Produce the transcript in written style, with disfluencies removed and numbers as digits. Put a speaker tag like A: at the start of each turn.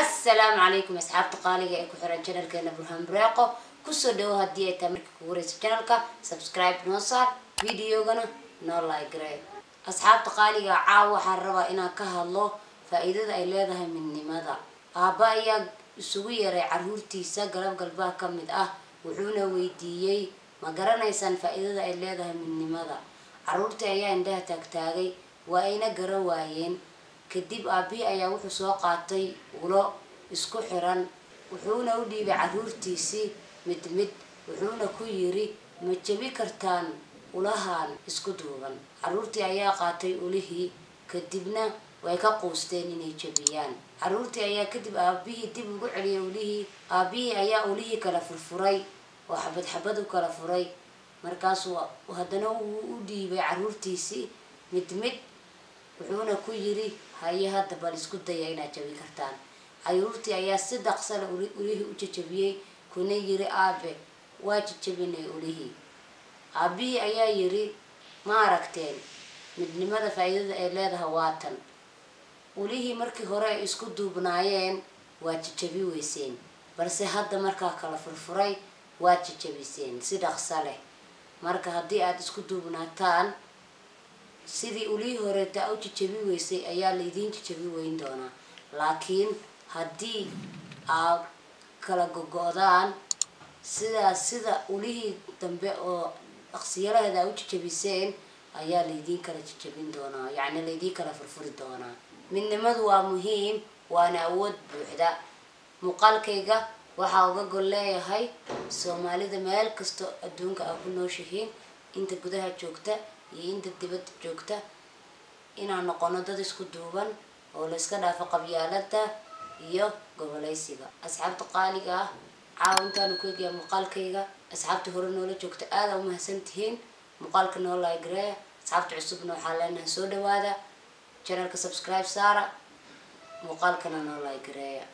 A: السلام عليكم أصحاب تقاليق أكو حران channel كنا برهان براقو كسو دو هدية تامرك كوريس channel كا سبسكرايب نوصل فيديو غنا نو لايك راي أصحاب تقاليق عاو حربا إنا كهالله فإذا أي ليدها من نماذا آبايا سوية راي عرورتيسا قلب قلبها كمد وحونا ويديي ما قرانيسان فإذا أي ليدها من نماذا عرورتي أيا عندها تاكتاغي وأينا قروايين kadib aabi ayaa wuxuu soo qaatay ulo isku xiran wuxuuna u dhiibay caruurtiisii mid wuxuuna ku yiri ma jabi kartaan ulahan isku duuban caruurtii ayaa qaatay ulihii kadibna way ka qoosteen inay jabiyaan caruurtii ayaa kadib aabihii dib ugu celiyay ulihii aabihii ayaa ulihii kala furfuray oo xabad u kala furay markaas uu hadana u dhiibay caruurtiisii mid wuxuuna ku yiri haye hadda bal isku daya inaad jabi kartaan caruurtii ayaa si dhaqso leh ulihii u jabiyay kuna yiri aabe waa jabinay ulihii aabihii ayaa yiri ma aragteen midnimada faa'iidada ay leedahay waatan ulihii markii hore ay isku duubnaayeen waa jabi weyseen balse hadda markaa kala furfuray waa jabiseen si dhaqso leh marka haddii aad isku duubnaataan sidii ulihii hore taa u jabi weysay ayaa la idin jabi weyn doonaa laakiin haddii aad kala gogo'daan sida ulihii dambe oo dhaqsiyalaheeda u jabiseen ayaa la idin kala jabin doonaa yacni la idin kala furfuri doonaa midnimadu waa muhiim waana awood buuxda muuqaalkayga waxaa uga gol leeyahay Soomaalida meel kasto adduunka ay ku nooshihiin inta gudaha joogta iyo inta dibadda joogta inaan noqono dad isku duuban oo la iska dhaafo qabyaaladda iyo goboleysiga asxaabta qaaliga caawintaan ku eegaya muuqaalkayga asxaabta hore noola joogta aad u mahadsantihiin muuqaalka noo like gareeya asxaabta cusubna waxaa leenahay soo dhawaada channelka subscribe saara muuqaalkana noo like gareeya